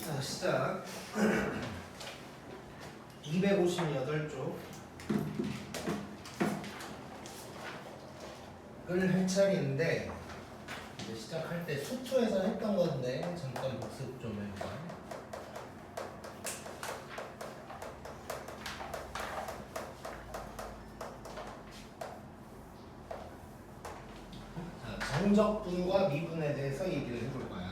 자, 시작. 258쪽 을 할 차례인데 이제 시작할 때 수투에서 했던 건데 잠깐 복습 좀 해볼까. 자, 정적분과 미분에 대해서 얘기를 해볼 거야.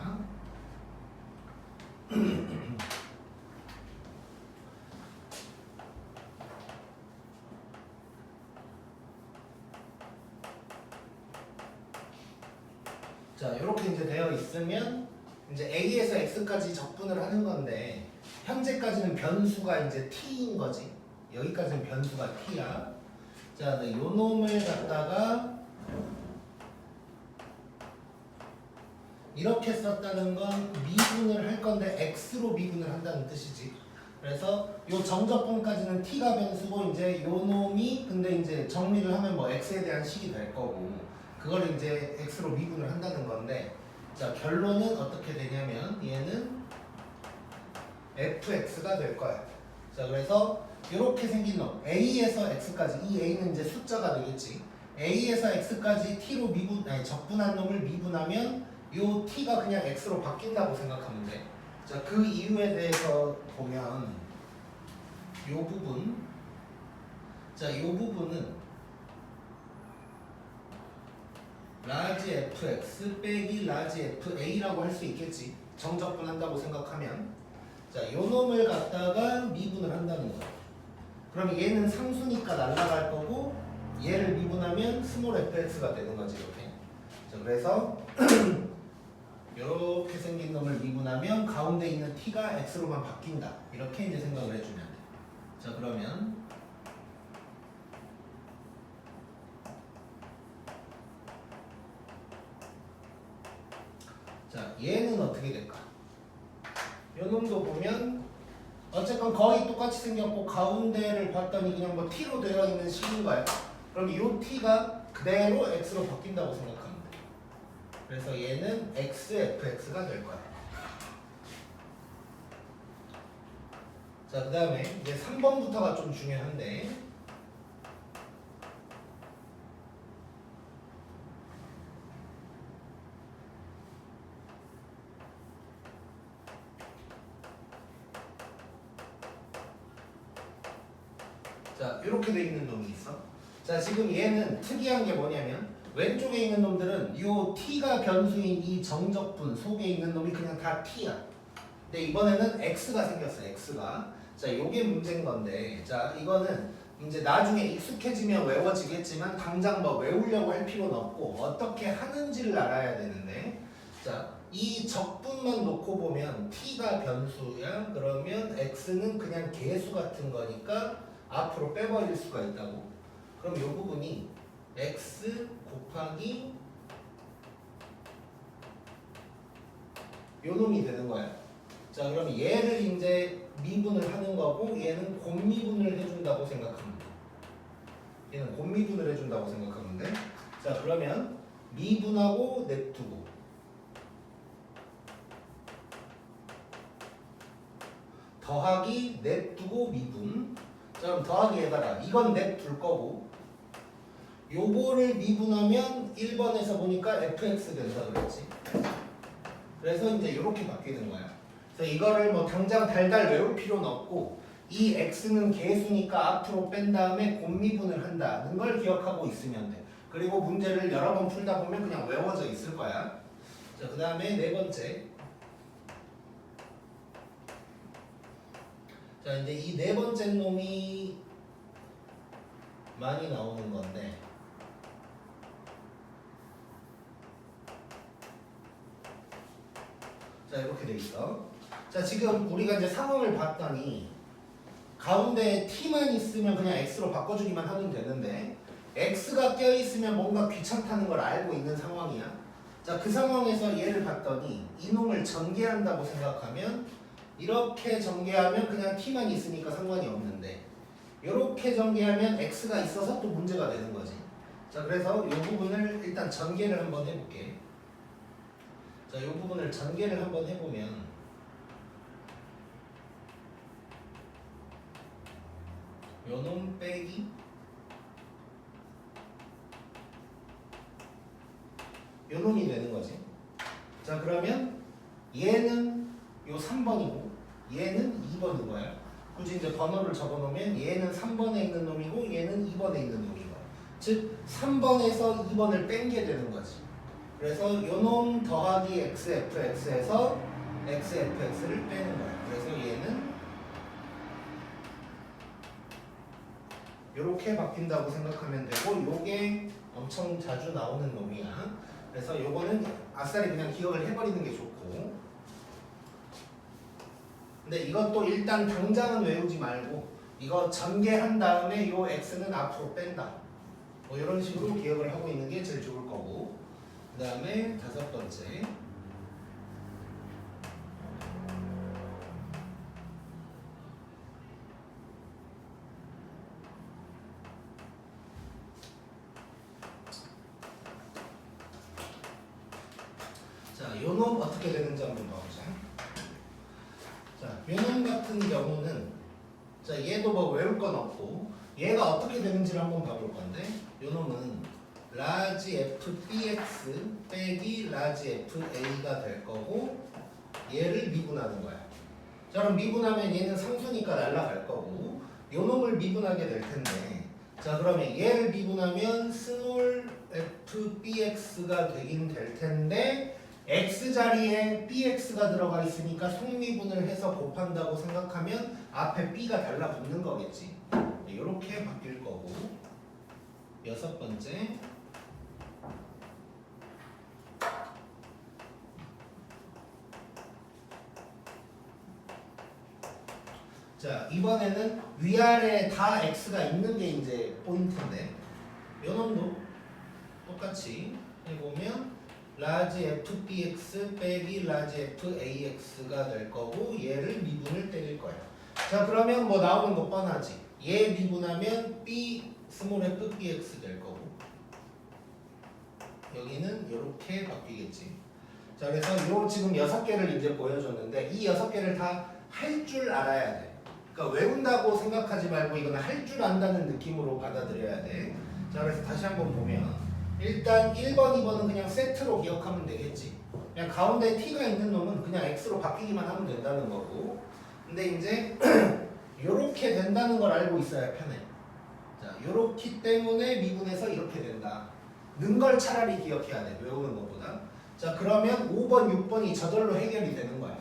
자, 이렇게 이제 되어 있으면 이제 A에서 X까지 적분을 하는 건데 현재까지는 변수가 이제 T인 거지. 여기까지는 변수가 T야. 자, 네, 요 놈을 갖다가 이렇게 썼다는 건 미분을 할 건데 X로 미분을 한다는 뜻이지. 그래서 요 정적분까지는 T가 변수고 이제 요 놈이 근데 이제 정리를 하면 뭐 X에 대한 식이 될 거고 그걸 이제 X로 미분을 한다는 건데 자 결론은 어떻게 되냐면 얘는 fx가 될 거야. 자 그래서 이렇게 생긴 놈 a에서 x까지 이 a는 이제 숫자가 되겠지. a에서 x까지 t로 적분한 놈을 미분하면 요 t가 그냥 x로 바뀐다고 생각하면 돼. 자 그 이유에 대해서 보면 요 부분 요 부분은 라지 fx 빼기 라지 fa라고 할 수 있겠지. 정적분 한다고 생각하면 자, 요 놈을 갖다가 미분을 한다는 거야. 그럼 얘는 상수니까 날아갈 거고 얘를 미분하면 스몰 fx가 되는 거지 이렇게. 자, 그래서 이렇게 생긴 놈을 미분하면 가운데 있는 t가 x로만 바뀐다. 이렇게 이제 생각을 해주면 돼. 자, 그러면 자, 얘는 어떻게 될까? 요 놈도 보면 어쨌건 거의 똑같이 생겼고 가운데를 봤더니 그냥 뭐 t로 되어 있는 식인 거야. 그럼 요 t가 그대로 x로 바뀐다고 생각하면 돼. 그래서 얘는 xfx가 될 거야. 자, 그 다음에 이제 3번부터가 좀 중요한데 자, 이렇게 돼 있는 놈이 있어. 자, 지금 얘는 특이한 게 뭐냐면 왼쪽에 있는 놈들은 요 t가 변수인 이 정적분 속에 있는 놈이 그냥 다 t야. 근데 이번에는 x가 생겼어. x가. 자, 요게 문제인 건데 자, 이거는 이제 나중에 익숙해지면 외워지겠지만 당장 뭐 외우려고 할 필요는 없고 어떻게 하는지를 알아야 되는데 자, 이 적분만 놓고 보면 t가 변수야. 그러면 x는 그냥 개수 같은 거니까 앞으로 빼버릴 수가 있다고. 그럼 이 부분이 x 곱하기 요 놈이 되는 거야. 자, 그럼 얘를 이제 미분을 하는 거고 얘는 곱미분을 해준다고 생각하면 돼. 얘는 곱미분을 해준다고 생각하면 돼. 자, 그러면 미분하고 냅두고 더하기 냅두고 미분. 자, 그럼 더하기에다가 이건 냅둘 거고 요거를 미분하면 1번에서 보니까 fx 된다 그랬지. 그래서 이제 이렇게 바뀌는 거야. 그래서 이거를 뭐 당장 달달 외울 필요는 없고 이 x는 개수니까 앞으로 뺀 다음에 곱미분을 한다는 걸 기억하고 있으면 돼. 그리고 문제를 여러 번 풀다 보면 그냥 외워져 있을 거야. 자, 그 다음에 네 번째. 자, 이제 이 네 번째 놈이 많이 나오는 건데 자, 이렇게 돼 있어. 자, 지금 우리가 이제 상황을 봤더니 가운데 t만 있으면 그냥 x로 바꿔주기만 하면 되는데 x가 껴있으면 뭔가 귀찮다는 걸 알고 있는 상황이야. 자, 그 상황에서 얘를 봤더니 이놈을 전개한다고 생각하면 이렇게 전개하면 그냥 t만 있으니까 상관이 없는데 이렇게 전개하면 x가 있어서 또 문제가 되는 거지. 자, 그래서 이 부분을 일단 전개를 한번 해볼게. 자, 이 부분을 전개를 한번 해보면 요놈 빼기 요놈이 되는 거지. 자 그러면 얘는 요 3번이고 얘는 2번인 거야. 굳이 이제 번호를 적어놓으면 얘는 3번에 있는 놈이고 얘는 2번에 있는 놈이고, 즉 3번에서 2번을 뺀 게 되는 거지. 그래서 요놈 더하기 xfx에서 xfx를 빼는 거야. 그래서 얘는 요렇게 바뀐다고 생각하면 되고, 요게 엄청 자주 나오는 놈이야. 그래서 요거는 아싸리 그냥 기억을 해버리는 게 좋고, 근데 이것도 일단 당장은 외우지 말고 이거 전개한 다음에 요 x는 앞으로 뺀다, 뭐 이런 식으로 기억을 하고 있는 게 제일 좋을 거고. 그 다음에 5번째, 자, 요놈 어떻게 되는지 한번 봐보자. 자, 요놈 같은 경우는, 자, 얘도 뭐 외울 건 없고 얘가 어떻게 되는지를 한번 봐볼 건데, 요놈은 라지 fbx 빼기 라지 fa가 될 거고 얘를 미분하는 거야. 자, 그럼 미분하면 얘는 상수니까 날라갈 거고 요놈을 미분하게 될 텐데, 자 그러면 얘를 미분하면 스몰 fbx가 되긴 될 텐데 x 자리에 bx가 들어가 있으니까 속미분을 해서 곱한다고 생각하면 앞에 b가 달라붙는 거겠지. 이렇게 바뀔 거고. 6번째, 자 이번에는 위아래 다 x가 있는 게 이제 포인트인데, 요놈도 똑같이 해보면 라지 fbx 빼기 라지 fax가 될 거고 얘를 미분을 때릴 거야. 자 그러면 뭐 나오는 거 뻔하지. 얘 미분하면 b 스몰 fbx 될 거고 여기는 이렇게 바뀌겠지. 자 그래서 요 지금 6개를 이제 보여줬는데 이 6개를 다 할 줄 알아야 돼. 그러니까 외운다고 생각하지 말고 이거는 할 줄 안다는 느낌으로 받아들여야 돼. 자 그래서 다시 한번 보면 일단 1번, 2번은 그냥 세트로 기억하면 되겠지. 그냥 가운데 t가 있는 놈은 그냥 x로 바뀌기만 하면 된다는 거고, 근데 이제 요렇게 된다는 걸 알고 있어야 편해. 자 요렇기 때문에 미분해서 이렇게 된다 는 걸 차라리 기억해야 돼, 외우는 것보다. 자 그러면 5번, 6번이 저절로 해결이 되는 거야.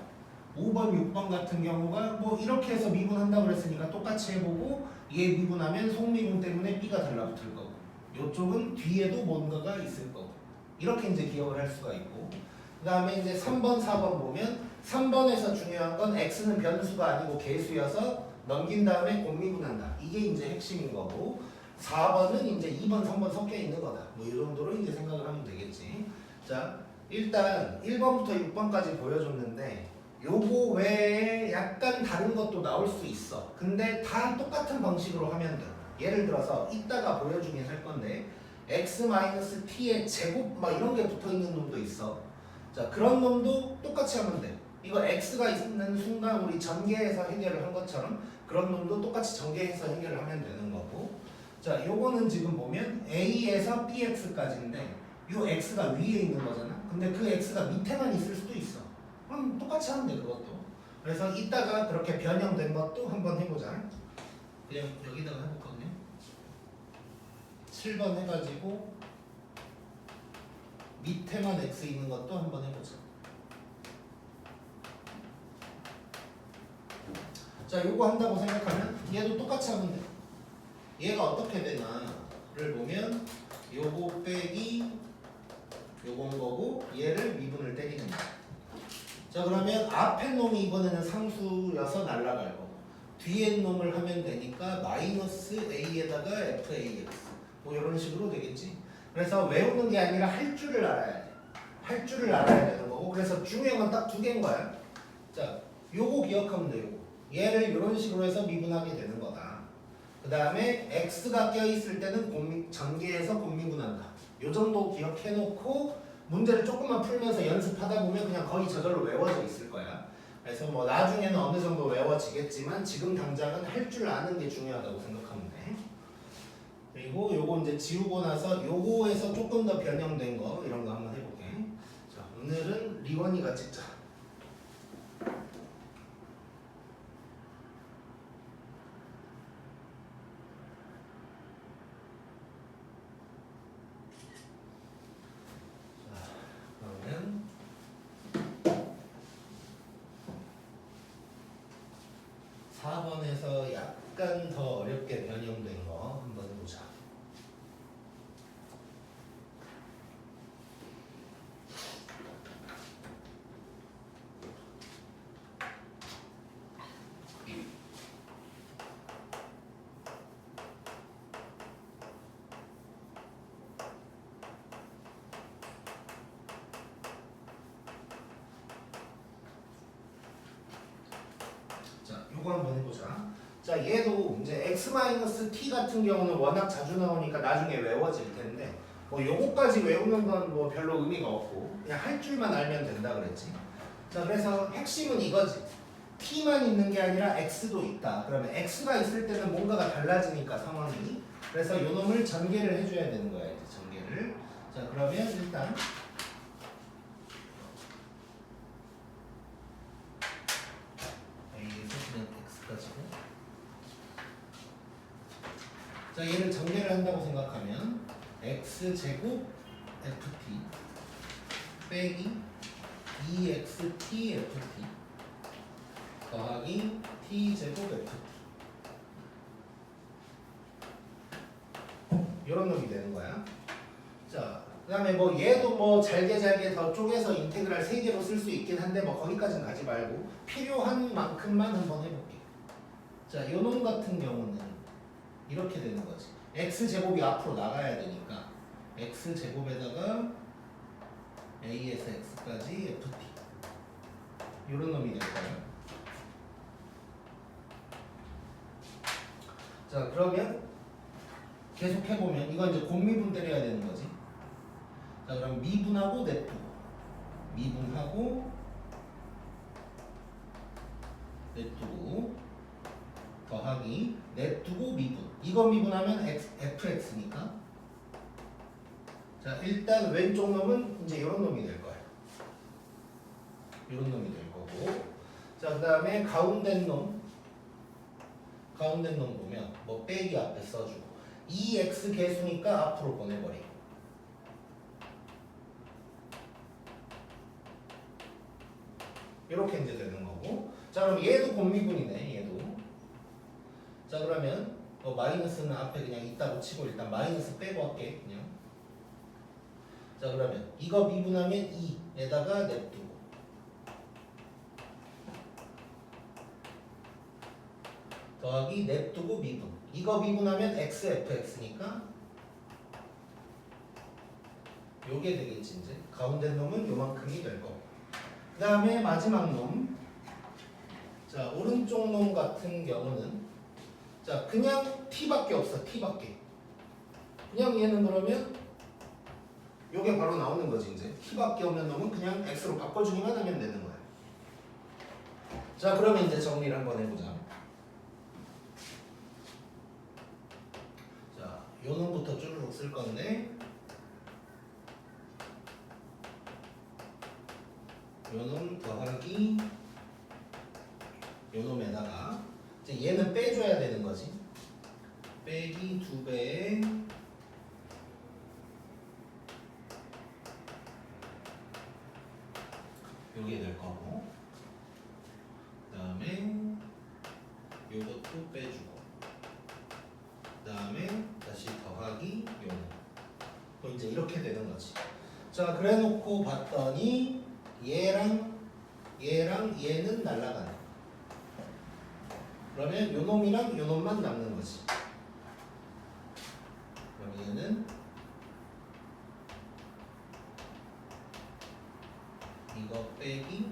5번, 6번 같은 경우가 뭐 이렇게 해서 미분한다고 그랬으니까 똑같이 해보고 얘 미분하면 속미분 때문에 b가 달라붙을 거고 요쪽은 뒤에도 뭔가가 있을 거고, 이렇게 이제 기억을 할 수가 있고. 그 다음에 이제 3번, 4번 보면 3번에서 중요한 건 x는 변수가 아니고 개수여서 넘긴 다음에 곱미분한다, 이게 이제 핵심인 거고, 4번은 이제 2번, 3번 섞여 있는 거다, 뭐 이 정도로 이제 생각을 하면 되겠지. 자 일단 1번부터 6번까지 보여줬는데 요거 외에 약간 다른 것도 나올 수 있어. 근데 다 똑같은 방식으로 하면 돼. 예를 들어서 이따가 보여주긴 할 건데 x-t의 제곱 막 이런 게 붙어있는 놈도 있어. 자 그런 놈도 똑같이 하면 돼. 이거 x가 있는 순간 우리 전개해서 해결을 한 것처럼 그런 놈도 똑같이 전개해서 해결을 하면 되는 거고. 자 요거는 지금 보면 a에서 bx까지인데 요 x가 위에 있는 거잖아. 근데 그 x가 밑에만 있을 수도 있어. 그럼 똑같이 하면 돼 그것도. 그래서 이따가 그렇게 변형된 것도 한번 해보자. 그냥 여기다가 해볼거든요. 7번 해가지고 밑에만 x 있는 것도 한번 해보자. 자 요거 한다고 생각하면 얘도 똑같이 하면 돼. 얘가 어떻게 되나를 보면 요거 빼기 요건 거고 얘를 미분을 때리는 거야. 자 그러면 앞에 놈이 이번에는 상수여서 날라갈 거고 뒤에 놈을 하면 되니까 마이너스 a에다가 fax 뭐 이런 식으로 되겠지. 그래서 외우는 게 아니라 할 줄을 알아야 돼. 할 줄을 알아야 되는 거고, 그래서 중요한 건 딱 2개인 거야. 자 요거 기억하면 돼. 요거 얘를 이런 식으로 해서 미분하게 되는 거다. 그 다음에 x가 껴있을 때는 전개해서 곱미분한다. 요 정도 기억해놓고 문제를 조금만 풀면서 연습하다 보면 그냥 거의 저절로 외워져 있을 거야. 그래서 뭐 나중에는 어느 정도 외워져 외워지겠지만 지금 당장은 할 줄 아는 게 중요하다고 생각하면 돼. 그리고 요거 이제 지우고 나서 요거에서 조금 더 변형된 거 이런 거 한번 해볼게. 자, 오늘은 리원이가 찍자. 그러면 4번에서 약간 더 어렵게 변형된 거 한번 해보자. 자, 요거 한번 해보자. 자, 얘도 이제 x-t 같은 경우는 워낙 자주 나오니까 나중에 외워질 텐데 뭐 요거까지 외우는 건 뭐 별로 의미가 없고 그냥 할 줄만 알면 된다 그랬지. 자, 그래서 핵심은 이거지. t만 있는 게 아니라 x도 있다. 그러면 x가 있을 때는 뭔가가 달라지니까 상황이. 그래서 요 놈을 전개를 해줘야 되는 거야. 이제 전개를. 자, 그러면 일단 A에서 그냥 x까지고. 자, 얘를 전개를 한다고 생각하면 x제곱 ft 빼기 2xt ft 더하기 t제곱 ft 이런 놈이 되는 거야. 자, 그 다음에 뭐 얘도 뭐 잘게 더 쪼개서 인테그랄 3개로 쓸 수 있긴 한데 뭐 거기까지는 가지 말고 필요한 만큼만 한번 해볼게. 자, 요놈 같은 경우는 이렇게 되는 거지. x제곱이 앞으로 나가야 되니까 x제곱에다가 a에서 x까지 ft 이런 놈이 될 거야. 자, 그러면 계속 해보면 이건 이제 곱미분 때려야 되는 거지. 자, 그럼 미분하고 냅두고 미분하고 냅두고 더하기 냅두고 미분. 이거 미분하면 fx니까. 자, 일단 왼쪽 놈은 이제 이런 놈이 될 거야. 이런 놈이 될 거고. 자, 그 다음에 가운데 놈 보면 뭐 빼기 앞에 써주고 2x 개수니까 앞으로 보내버리고. 이렇게 이제 되는 거고. 자, 그럼 얘도 곱미분이네. 얘도. 자, 그러면 마이너스는 앞에 그냥 있다고 치고 일단 마이너스 빼고 할게 그냥. 자, 그러면 이거 미분하면 2에다가 냅두고 더하기 냅두고 미분. 이거 미분하면 x fx니까 요게 되겠지. 이제 가운데 놈은 요만큼이 될 거고. 그 다음에 마지막 놈. 자, 오른쪽 놈 같은 경우는 자, 그냥 t밖에 없어. t밖에. 그냥 얘는 그러면 요게 바로 나오는 거지. 이제 t밖에 없는 놈은 그냥 x로 바꿔주기만 하면 되는 거야. 자, 그러면 이제 정리를 한번 해보자. 자, 요 놈부터 쭈르륵 쓸 건데 요 놈 더하기 요 놈에다가 이제 얘는 빼줘야 되는 거지. 빼기 2배에 요게 될 거고, 그 다음에 요것도 빼주고, 그 다음에 다시 더하기 요거. 이제 이렇게 되는 거지. 자, 그래 놓고 봤더니 얘랑 얘는 날라가네. 그러면 요 놈이랑 요 놈만 남는 거지. 그럼 얘는 이거 빼기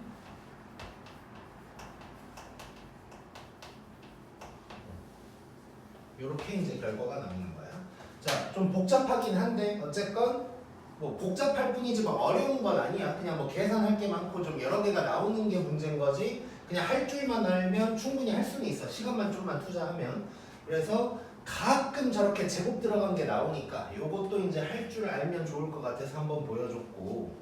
요렇게 이제 결과가 남는 거야. 자, 좀 복잡하긴 한데 어쨌건 뭐 복잡할 뿐이지 막 어려운 건 아니야. 그냥 뭐 계산할 게 많고 좀 여러 개가 나오는 게 문제인 거지. 그냥 할 줄만 알면 충분히 할 수는 있어. 시간만 좀만 투자하면. 그래서 가끔 저렇게 제곱 들어간 게 나오니까 요것도 이제 할 줄 알면 좋을 것 같아서 한번 보여줬고,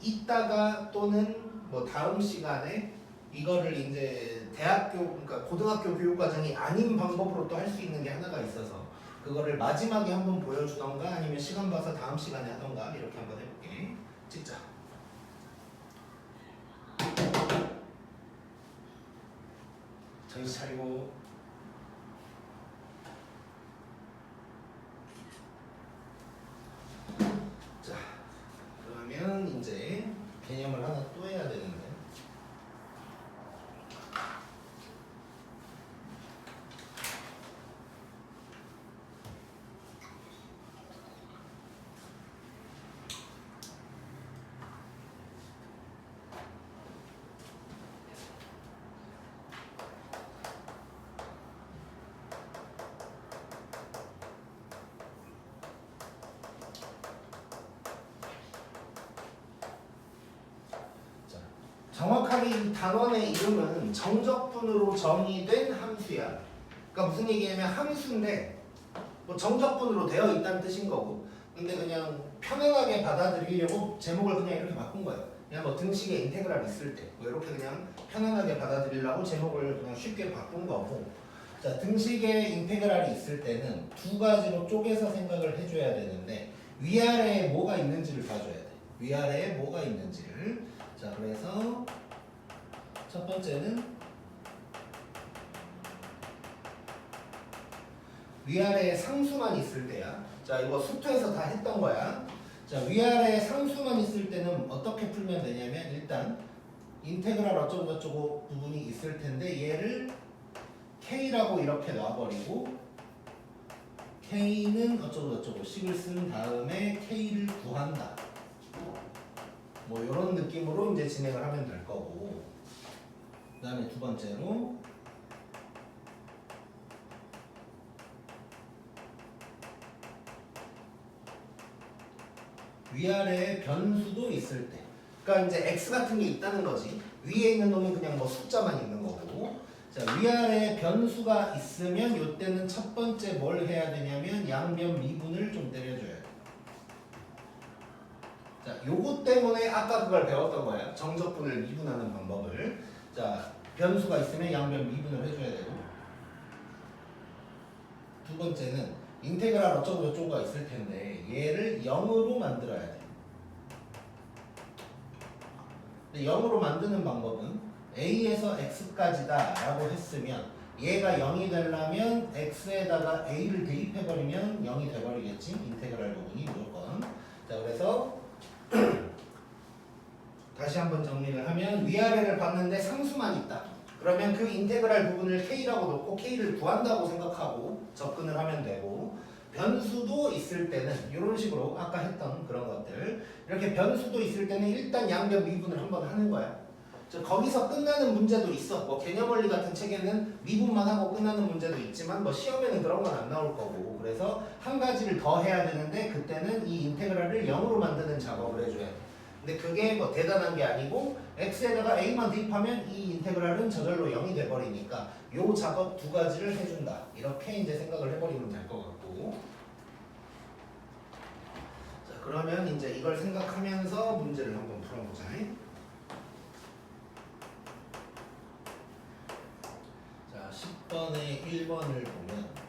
이따가 또는 뭐 다음 시간에 이거를 이제 대학교, 그러니까 고등학교 교육과정이 아닌 방법으로 또 할 수 있는 게 하나가 있어서 그거를 마지막에 한번 보여주던가 아니면 시간 봐서 다음 시간에 하던가 이렇게 한번 해볼게. 찍자. 정신 차리고. 자, 그러면 이제 개념을 하나 또 해야 되는데. 정확하게 이 단원의 이름은 정적분으로 정의된 함수야. 그러니까 무슨 얘기냐면 함수인데 뭐 정적분으로 되어 있다는 뜻인 거고, 근데 그냥 편안하게 받아들이려고 제목을 그냥 이렇게 바꾼 거예요. 그냥 뭐 등식에 인테그랄 있을 때 뭐 이렇게 그냥 편안하게 받아들이려고 제목을 그냥 쉽게 바꾼 거고. 자, 등식에 인테그랄이 있을 때는 두 가지로 쪼개서 생각을 해줘야 되는데 위아래에 뭐가 있는지를 봐줘야 돼. 위아래에 뭐가 있는지를. 자, 그래서 첫 번째는 위아래에 상수만 있을 때야. 자, 이거 수투에서 다 했던 거야. 자, 위아래에 상수만 있을 때는 어떻게 풀면 되냐면 일단 인테그랄 어쩌고 저쩌고 부분이 있을 텐데 얘를 K라고 이렇게 놔버리고 K는 어쩌고 저쩌고 식을 쓴 다음에 K를 구한다. 뭐 이런 느낌으로 이제 진행을 하면 될 거고, 그 다음에 두 번째로 위아래에 변수도 있을 때, 그러니까 이제 x 같은 게 있다는 거지. 위에 있는 놈은 그냥 뭐 숫자만 있는 거고, 자, 위아래에 변수가 있으면 이때는 첫 번째 뭘 해야 되냐면 양변 미분을 좀 때려줘야 돼. 자, 요거 때문에 아까 그걸 배웠던 거야. 정적분을 미분하는 방법을. 자, 변수가 있으면 양변 미분을 해줘야 되고, 두 번째는 인테그랄 어쩌고 저쩌고가 있을 텐데 얘를 0으로 만들어야 돼. 근데 0으로 만드는 방법은 a에서 x까지다 라고 했으면 얘가 0이 되려면 x에다가 a를 대입해버리면 0이 돼버리겠지. 인테그랄 부분이 무조건. 자, 그래서 다시 한번 정리를 하면 위아래를 봤는데 상수만 있다. 그러면 그 인테그랄 부분을 k라고 놓고 k를 구한다고 생각하고 접근을 하면 되고, 변수도 있을 때는 이런 식으로 아까 했던 그런 것들, 이렇게 변수도 있을 때는 일단 양변 미분을 한번 하는 거야. 거기서 끝나는 문제도 있어. 뭐 개념원리 같은 책에는 미분만 하고 끝나는 문제도 있지만 뭐 시험에는 그런 건 안 나올 거고, 그래서 한 가지를 더 해야 되는데 그때는 이 인테그랄을 0으로 만드는 작업을 해줘야 돼. 근데 그게 뭐 대단한 게 아니고 x에다가 a만 대입하면 이 인테그랄은 저절로 0이 돼버리니까 요 작업 두 가지를 해준다. 이렇게 이제 생각을 해버리면 될 것 같고. 자, 그러면 이제 이걸 생각하면서 문제를 한번 풀어보자. 자, 10번에 1번을 보면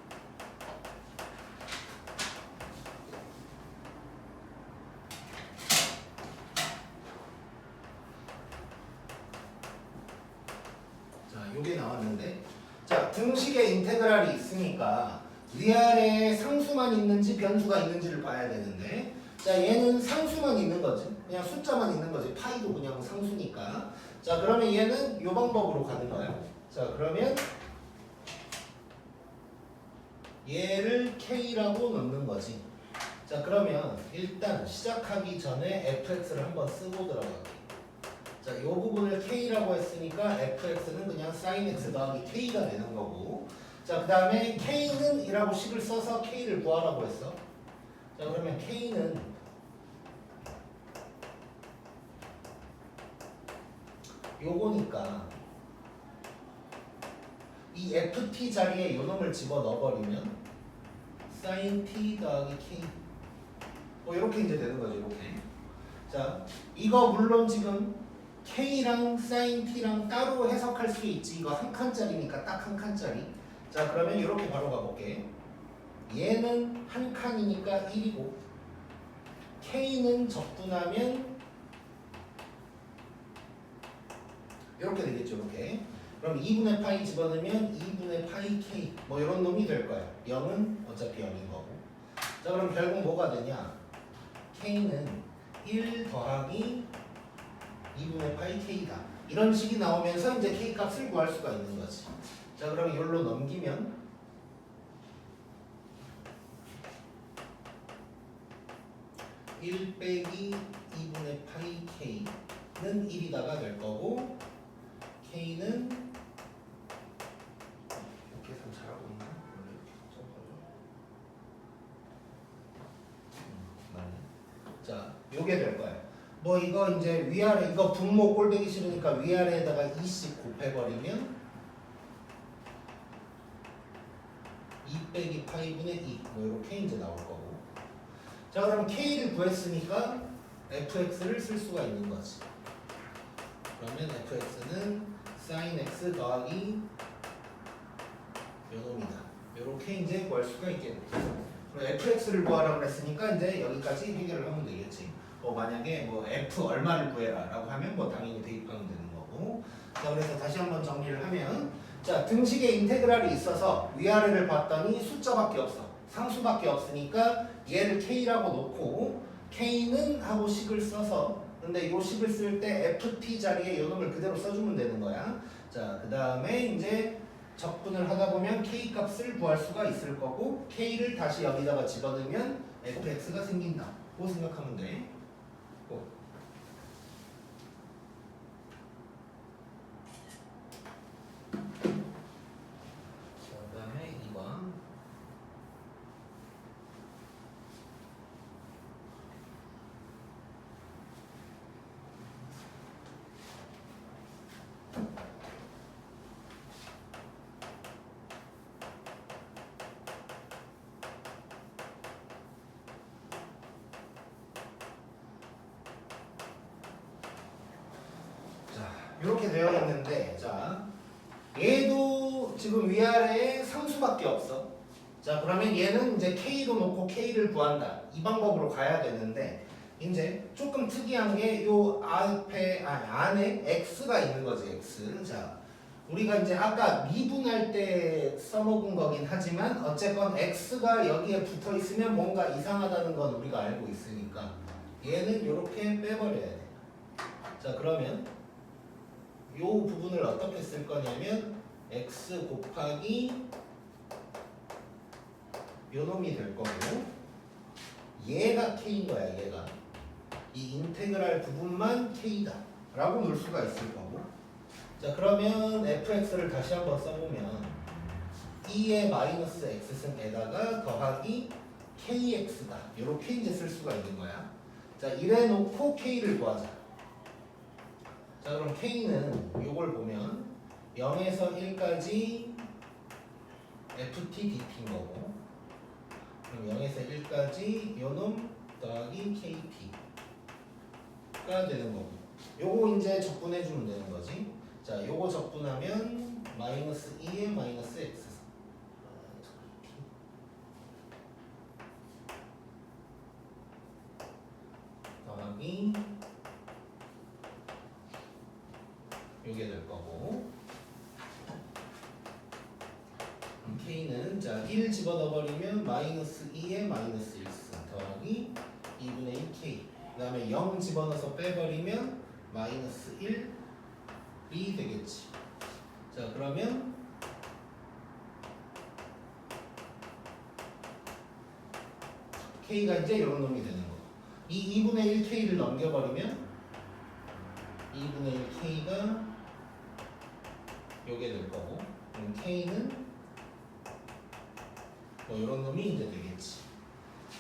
요게 나왔는데, 자, 등식에 인테그랄이 있으니까 위아래에 상수만 있는지 변수가 있는지를 봐야 되는데, 자, 얘는 상수만 있는 거지. 그냥 숫자만 있는 거지. 파이도 그냥 상수니까. 자, 그러면 얘는 요 방법으로 가는 거야. 자, 그러면 얘를 K라고 넣는 거지. 자, 그러면 일단 시작하기 전에 fx를 한번 쓰고 들어갈게. 자, 이 부분을 K라고 했으니까 fx는 그냥 sin x 더하기 K가 되는 거고, 자, 그 다음에 K는 이라고 식을 써서 K를 구하라고 했어. 자, 그러면 K는 요거니까 이 ft 자리에 요 놈을 집어 넣어버리면 sin t 더하기 k 뭐 이렇게 이제 되는 거죠. 이렇게. 자, 이거 물론 지금 k랑 sin t랑 따로 해석할 수 있지. 이거 한 칸짜리니까 딱 한 칸짜리. 자, 그러면 이렇게 바로 가볼게. 얘는 한 칸이니까 1이고 k는 적분하면 이렇게 되겠죠. 이렇게. 그럼 2분의 파이 집어넣으면 2분의 파이 k 뭐 이런 놈이 될 거야. 0은 어차피 0인 거고. 자, 그럼 결국 뭐가 되냐? k는 1 더하기 2분의 파이 k다. 이런 식이 나오면서 이제 k 값을 구할 수가 있는 거지. 자, 그럼 이걸로 넘기면 1 빼기 2분의 파이 k는 1이다가 될 거고 k는 계산 잘하고 있나? 원래 이렇게 맞네. 자, 요게 될 거야. 뭐 이거 이제 위아래 이거 분모 꼴보기 싫으니까 위아래에다가 2씩 곱해버리면 2 빼기 파이분의 2 뭐 이렇게 이제 나올 거고. 자, 그럼 k를 구했으니까 fx를 쓸 수가 있는 거지. 그러면 fx는 sin x 더하기 요놈이다. 이렇게 이제 구할 수가 있겠네. 그럼 fx를 구하라고 그랬으니까 이제 여기까지 해결을 하면 되겠지. 만약에 뭐 f 얼마를 구해라라고 하면 뭐 당연히 대입하면 되는 거고. 자, 그래서 다시 한번 정리를 하면, 자, 등식에 인테그랄이 있어서 위아래를 봤더니 숫자밖에 없어. 상수밖에 없으니까 얘를 k라고 놓고 k는 하고 식을 써서, 근데 요 식을 쓸 때 ft 자리에 요 놈을 그대로 써주면 되는 거야. 자, 그 다음에 이제 적분을 하다 보면 k 값을 구할 수가 있을 거고 k를 다시 여기다가 집어넣으면 fx가 생긴다. 고 생각하면 돼. 그 다음에 2번. 이렇게 되어 있는데, 자, 얘도 지금 위아래에 상수밖에 없어. 자, 그러면 얘는 이제 k로 놓고 k를 구한다. 이 방법으로 가야 되는데, 이제 조금 특이한 게 요 안에 x가 있는 거지, x. 자, 우리가 이제 아까 미분할 때 써먹은 거긴 하지만 어쨌건 x가 여기에 붙어 있으면 뭔가 이상하다는 건 우리가 알고 있으니까 얘는 이렇게 빼버려야 돼. 자, 그러면 요 부분을 어떻게 쓸 거냐면 x 곱하기 요 놈이 될 거고 얘가 k인 거야. 얘가 이 인테그랄 부분만 k다 라고 놓을 수가 있을 거고. 자, 그러면 fx를 다시 한번 써보면 2의 마이너스 x승에다가 더하기 kx다 이렇게 이제 쓸 수가 있는 거야. 자, 이래 놓고 k를 구하자. 자, 그럼 k는 요걸 보면 0에서 1까지 ft dt인 거고, 그럼 0에서 1까지 요놈 더하기 kt가 되는 거고, 요거 이제 적분해주면 되는 거지. 자, 요거 적분하면 마이너스 2의 마이너스 x 더하기 요게 될 거고, k는 자 1 집어넣어버리면 마이너스 2의 마이너스 1승 더하기 2분의 1k, 그 다음에 0 집어넣어서 빼버리면 마이너스 1이 되겠지. 자, 그러면 k가 이제 이런 놈이 되는 거. 이 2분의 1k를 넘겨버리면 2분의 1k가 요게 될 거고, 그럼 k는 뭐 이런 놈이 이제 되겠지.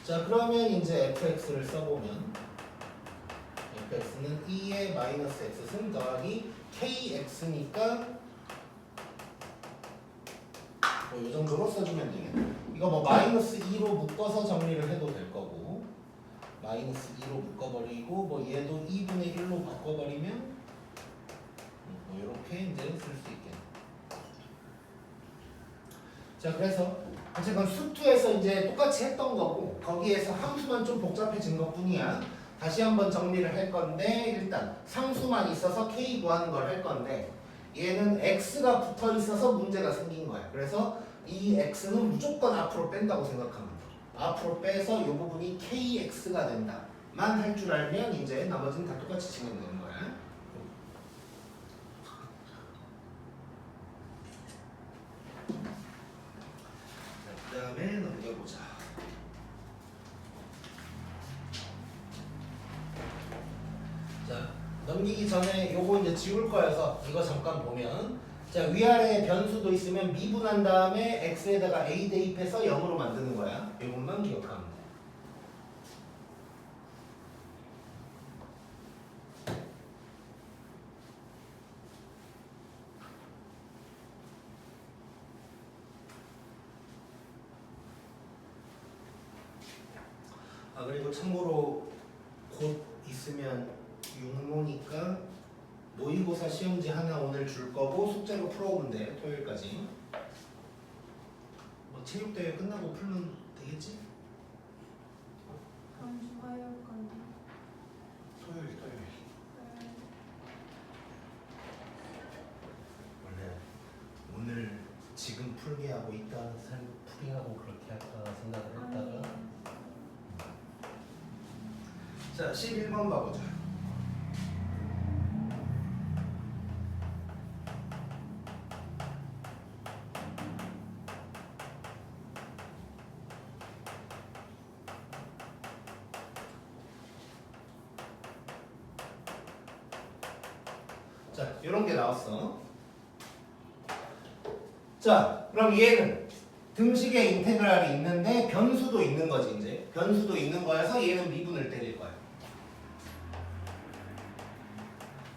자, 그러면 이제 fx를 써보면 fx는 2의 마이너스 x승 더하기 kx니까 뭐 이 정도로 써주면 되겠네. 이거 뭐 마이너스 2로 묶어서 정리를 해도 될 거고, 마이너스 2로 묶어버리고 뭐 얘도 2분의 1로 바꿔버리면 뭐 이렇게 이제 쓸 수 있겠네. 자, 그래서 어쨌건 수투에서 이제 똑같이 했던 거고, 거기에서 함수만 좀 복잡해진 것 뿐이야. 다시 한번 정리를 할 건데, 일단 상수만 있어서 k 구하는 걸 할 건데, 얘는 x가 붙어 있어서 문제가 생긴 거야. 그래서 이 x는 무조건 앞으로 뺀다고 생각하면 돼. 앞으로 빼서 이 부분이 kx가 된다만 할 줄 알면 이제 나머지는 다 똑같이 진행되는 거야. 그 다음에 넘겨보자. 자, 넘기기 전에 요거 이제 지울 거여서 이거 잠깐 보면, 자, 위아래에 변수도 있으면 미분한 다음에 x에다가 a 대입해서 0으로 만드는 거야. 이것만 기억하면 돼. 아, 그리고 참고로 곧 있으면 육모니까 모의고사 시험지 하나 오늘 줄 거고 숙제로 풀어오면 돼. 토요일까지. 뭐 체육대회 끝나고 풀면 되겠지? 다음 주 화요일까지. 토요일. 원래 오늘 지금 풀게 하고 이따 풀이하고 그렇게 할까 생각을 했다가, 자, 11번 봐보자. 자, 이런 게 나왔어. 자, 그럼 얘는 등식의 인테그랄이 있는데 변수도 있는 거지. 이제 변수도 있는 거여서 얘는 미분을 때릴 거야.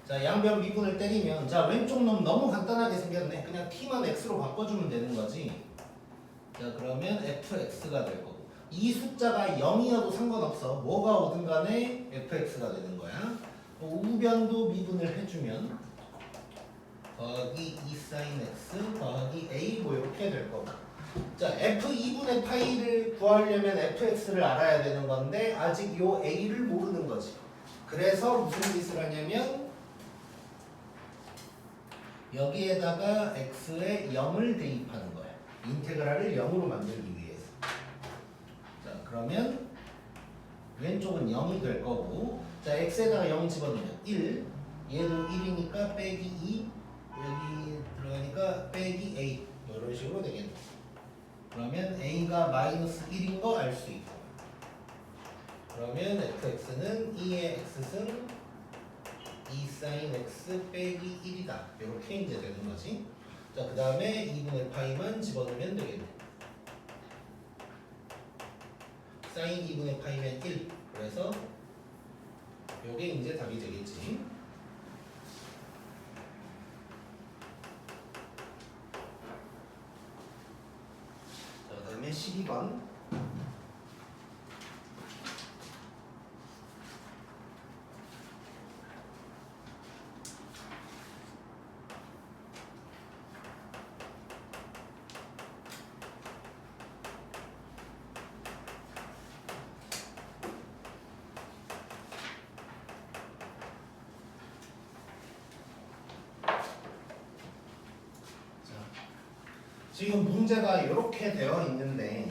자, 양변 미분을 때리면, 자, 왼쪽 놈 너무 간단하게 생겼네. 그냥 t만 x로 바꿔주면 되는 거지. 자, 그러면 fx가 될 거고, 이 숫자가 0이어도 상관없어. 뭐가 오든 간에 fx가 되는 거야. 우변도 미분을 해주면 더하기 2sin x 더하기 a 뭐 이렇게 될 거고. 자, f2분의 파이를 구하려면 fx를 알아야 되는 건데 아직 요 a를 모르는 거지. 그래서 무슨 짓을 하냐면 여기에다가 x에 0을 대입하는 거야. 인테그랄을 0으로 만들기 위해서. 자, 그러면 왼쪽은 0이 될 거고, 자, x에다가 0 집어넣으면 1, 얘도 1이니까 빼기 2, 여기 들어가니까 빼기 a, 이런 식으로 되겠네. 그러면 a가 마이너스 1인 거 알 수 있고, 그러면 fx는 2의 x승 2sin x 빼기 1이다. 이렇게 이제 되는 거지. 자, 그 다음에 2분의 파이만 집어넣으면 되겠네. sin 2분의 파이면 1. 그래서 요게 이제 답이 되겠지. 자, 그 다음에 12번. 지금 문제가 이렇게 되어 있는데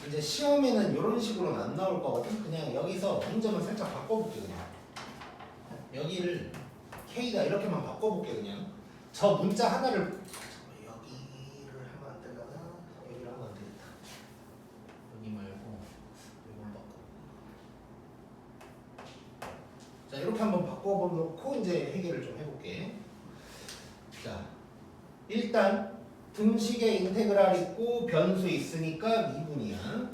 이제 시험에는 이런 식으로는 안 나올 거거든. 그냥 여기서 문제만 살짝 바꿔볼게. 그냥 여기를 K다 이렇게만 바꿔볼게. 그냥 저 문자 하나를 여기를 하면 안 되려나? 여기를 하면 안 되겠다. 여기 말고 이건 바꿔. 자, 이렇게 한번 바꿔놓고 이제 해결을 좀 해볼게. 자, 일단 등식에 인테그랄 있고 변수 있으니까 미분이야.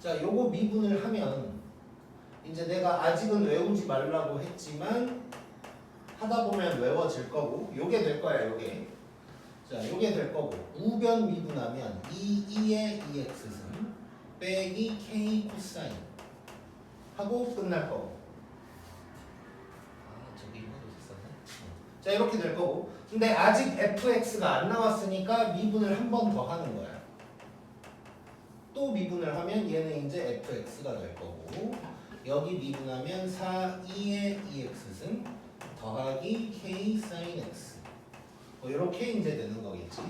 자, 요거 미분을 하면 이제 내가 아직은 외우지 말라고 했지만 하다 보면 외워질 거고 요게 될 거야 요게. 자 요게 될 거고 우변 미분하면 2의 2x승 빼기 k 코사인 하고 끝날 거고. 저기 이거도 있었네. 자 이렇게 될 거고 근데 아직 fx가 안 나왔으니까 미분을 한 번 더 하는 거야. 또 미분을 하면 얘는 이제 fx가 될 거고 여기 미분하면 2의 2x승 더하기 k sin x 뭐 이렇게 이제 되는 거겠지.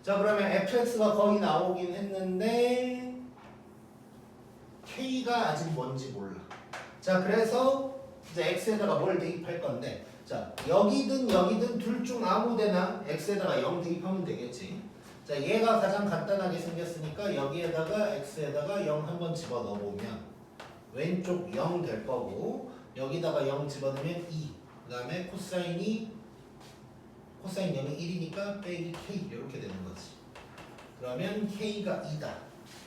자 그러면 fx가 거의 나오긴 했는데 k가 아직 뭔지 몰라. 자 그래서 이제 x에다가 뭘 대입할 건데 자 여기든 여기든 둘 중 아무데나 x에다가 0 대입하면 되겠지. 자 얘가 가장 간단하게 생겼으니까 여기에다가 x에다가 0 한번 집어넣어 보면 왼쪽 0 될 거고 여기다가 0 집어넣으면 2 그 다음에 코사인 0이 1이니까 빼기 k 이렇게 되는 거지. 그러면 k가 2다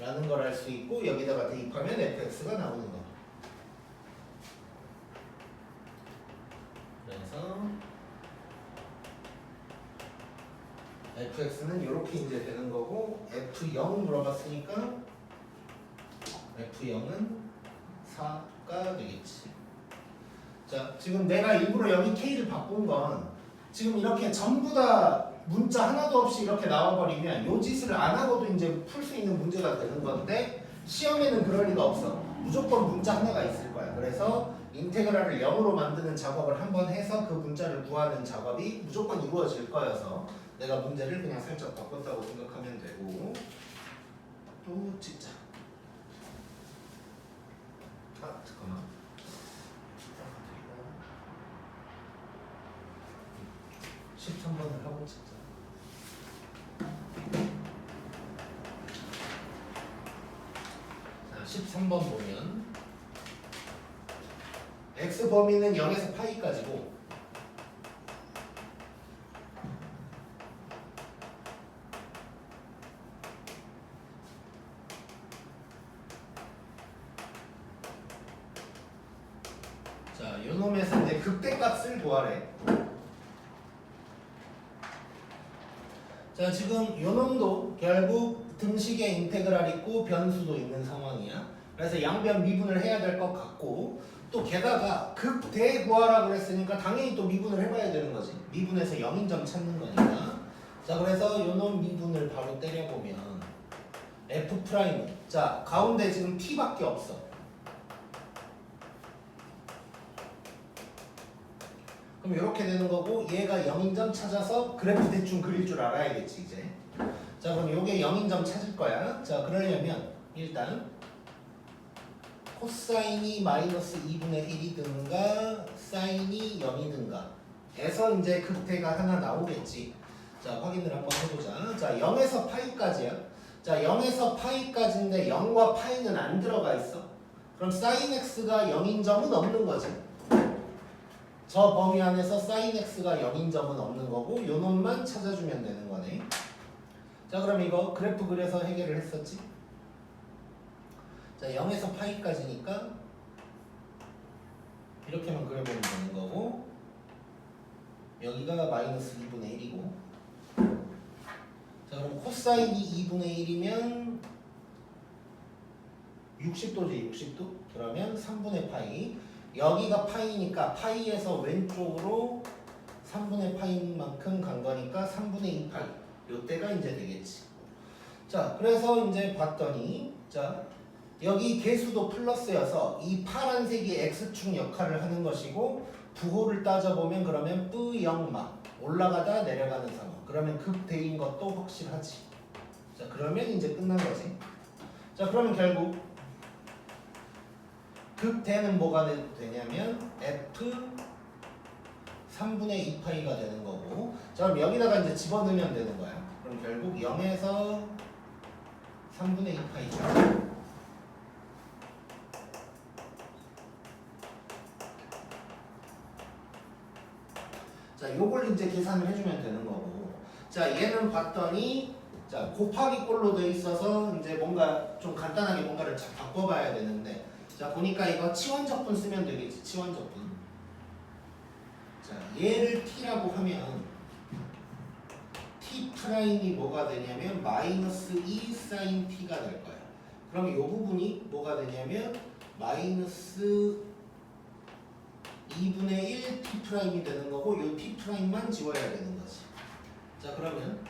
라는 걸 알 수 있고 여기다가 대입하면 fx가 나오는 거. 그래서 fx는 이렇게 이제 되는 거고 f0 물어봤으니까 f0은 4가 되겠지. 자 지금 내가 일부러 여기 k를 바꾼 건 지금 이렇게 전부 다 문자 하나도 없이 이렇게 나와버리면 요 짓을 안 하고도 이제 풀 수 있는 문제가 되는 건데 시험에는 그럴 리가 없어. 무조건 문자 하나가 있을 거야. 그래서 인테그랄을 0으로 만드는 작업을 한번 해서 그 문자를 구하는 작업이 무조건 이루어질 거여서 내가 문제를 그냥 살짝 바꿨다고 생각하면 되고 또 진짜 잠깐만 13번을 하고 찍자. 자 13번 보면 x 범위는 0에서 파이까지고 자 요놈에서 이제 극대값을 구하래. 자 지금 요놈도 결국 등식에 인테그랄 있고 변수도 있는 상황이야. 그래서 양변 미분을 해야 될 것 같고 또 게다가 극대 구하라 그랬으니까 당연히 또 미분을 해봐야 되는 거지. 미분해서 0인점 찾는 거니까. 자 그래서 요놈 미분을 바로 때려보면 f 프라임 자 가운데 지금 t밖에 없어. 그럼 이렇게 되는 거고 얘가 0인점 찾아서 그래프 대충 그릴 줄 알아야겠지 이제. 자 그럼 요게 0인점 찾을 거야. 자 그러려면 일단 코사인이 마이너스 2분의 1이든가 사인이 0이든가 에서 이제 극대가 하나 나오겠지. 자 확인을 한번 해보자. 자 0에서 파이까지야. 자 0에서 파이까지인데 0과 파이는 안 들어가 있어. 그럼 사인 x가 0인 점은 없는 거지. 저 범위 안에서 사인 x가 0인 점은 없는 거고 요 놈만 찾아주면 되는 거네. 자 그럼 이거 그래프 그려서 해결을 했었지. 자 0에서 파이까지니까 이렇게만 그려보면 되는 거고 여기가 마이너스 2분의 1이고 자 그럼 코사인이 2분의 1이면 60도지 60도? 그러면 3분의 파이 여기가 파이니까 파이에서 왼쪽으로 3분의 파이인 만큼 간 거니까 3분의 2 파이 요때가 이제 되겠지. 자 그래서 이제 봤더니 자 여기 개수도 플러스여서 이 파란색이 x축 역할을 하는 것이고 부호를 따져보면 그러면 뿌영마 올라가다 내려가는 상황 그러면 극대인 것도 확실하지. 자 그러면 이제 끝난 거지. 자 그러면 결국 극대는 뭐가 되냐면 f 3분의 2파이가 되는 거고 자 그럼 여기다가 이제 집어넣으면 되는 거야. 그럼 결국 0에서 3분의 2파이죠. 자 요걸 이제 계산을 해주면 되는 거고 자 얘는 봤더니 자 곱하기 꼴로 돼 있어서 이제 뭔가 좀 간단하게 뭔가를 바꿔봐야 되는데 자, 보니까 이거 치환적분 쓰면 되겠지. 치환적분. 자, 얘를 t라고 하면 t 프라임이 뭐가 되냐면 마이너스 2 사인 t가 될 거야. 그럼 이 부분이 뭐가 되냐면 마이너스 2분의 1 t 프라임이 되는 거고 이 t 프라임만 지워야 되는 거지. 자, 그러면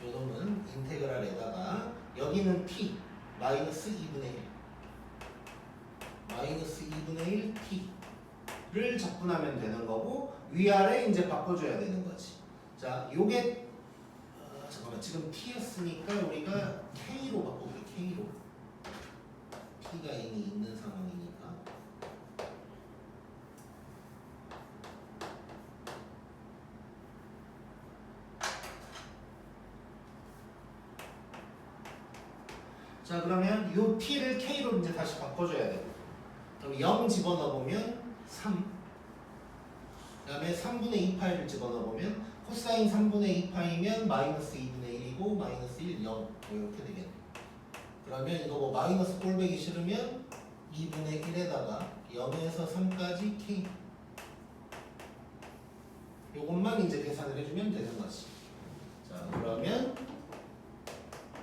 요 놈은 인테그랄에다가 여기는 t 마이너스 2분의 1 마이너스 2분의 1 t를 적분하면 되는 거고 위아래 이제 바꿔줘야 되는 거지. 자, 요게 잠깐만 지금 t였으니까 우리가 k로 바꿔볼게. k로 t가 이미 있는 상황이니까. 자, 그러면 요 t를 k로 이제 다시 바꿔줘야 되고 그럼 0 집어넣어보면 3 그 다음에 3분의 2파이를 집어넣어보면 코사인 3분의 2파이면 마이너스 2분의 1이고 마이너스 1, 0 뭐 이렇게 되겠네. 그러면 이거 뭐 마이너스 꼴배기 싫으면 2분의 1에다가 0에서 3까지 k 요것만 이제 계산을 해주면 되는 거지. 자, 그러면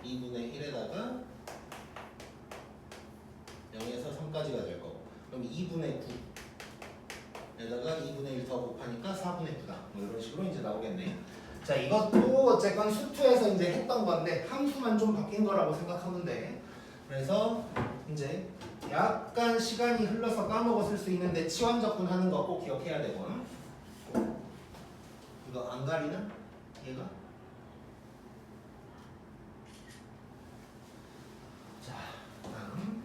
2분의 1에다가 0에서 3까지가 될 거고 그럼 2분의 9에다가 2분의 1 더 곱하니까 4분의 9다 뭐 이런 식으로 이제 나오겠네. 자, 이것도 어쨌건 수투에서 이제 했던 건데 함수만 좀 바뀐 거라고 생각하면 돼. 그래서 이제 약간 시간이 흘러서 까먹었을 수 있는데 치환적분 하는 거 꼭 기억해야 되고 이거 안 가리나? 얘가? 자, 다음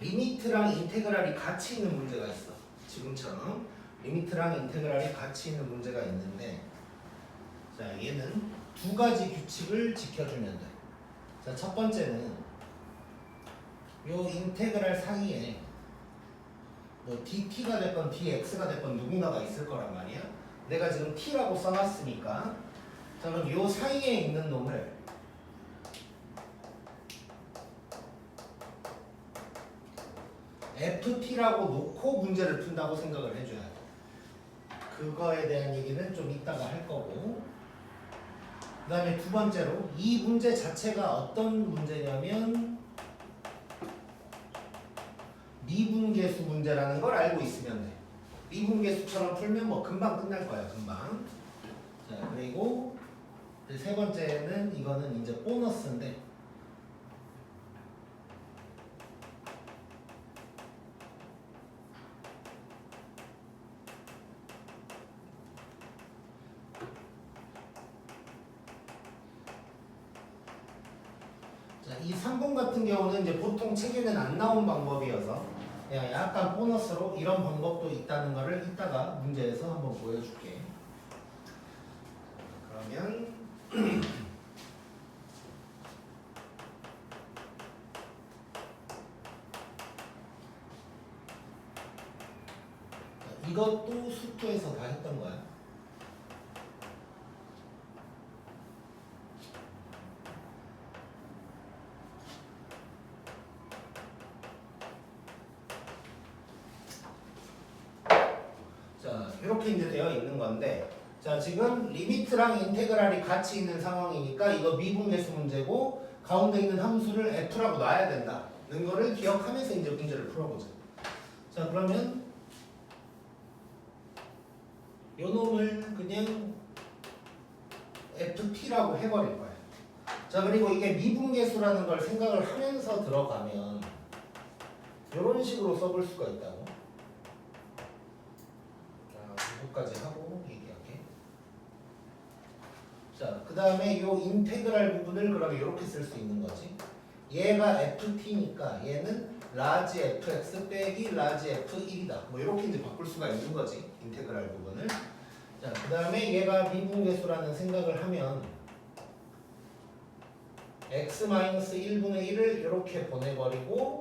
리미트랑 인테그랄이 같이 있는 문제가 있어. 지금처럼 리미트랑 인테그랄이 같이 있는 문제가 있는데 자, 얘는 두 가지 규칙을 지켜주면 돼. 자, 첫 번째는 요 인테그랄 사이에 뭐 dt가 됐건 dx가 됐건 누구나가 있을 거란 말이야. 내가 지금 t라고 써놨으니까 자, 그럼 요 사이에 있는 놈을 ft라고 놓고 문제를 푼다고 생각을 해줘야 돼. 그거에 대한 얘기는 좀 이따가 할 거고 그 다음에 두 번째로 이 문제 자체가 어떤 문제냐면 미분계수 문제라는 걸 알고 있으면 돼. 미분계수처럼 풀면 뭐 금방 끝날 거야. 금방. 자, 그리고 세 번째는 이거는 이제 보너스인데 이 3번 같은 경우는 이제 보통 책에는 안 나온 방법이어서 그냥 약간 보너스로 이런 방법도 있다는 거를 이따가 문제에서 한번 보여줄게. 그러면 이것도 수투에서 다 했던 거야. 이렇게 이제 되어 있는 건데 자, 지금 리미트랑 인테그랄이 같이 있는 상황이니까 이거 미분계수 문제고 가운데 있는 함수를 f라고 놔야 된다는 거를 기억하면서 이제 문제를 풀어보자. 자, 그러면 요 놈을 그냥 ft라고 해버릴 거야. 자, 그리고 이게 미분계수라는 걸 생각을 하면서 들어가면 이런 식으로 써볼 수가 있다고. 자, 이거까지 하고 얘기할게. 자, 그 다음에 이 인테그랄 부분을 그러면 이렇게 쓸 수 있는 거지. 얘가 ft니까 얘는 라지 fx 빼기 라지 f1이다. 뭐 이렇게 이제 바꿀 수가 있는 거지. 인테그랄 부분을. 자, 그 다음에 얘가 미분계수라는 생각을 하면 x-1분의 1을 이렇게 보내버리고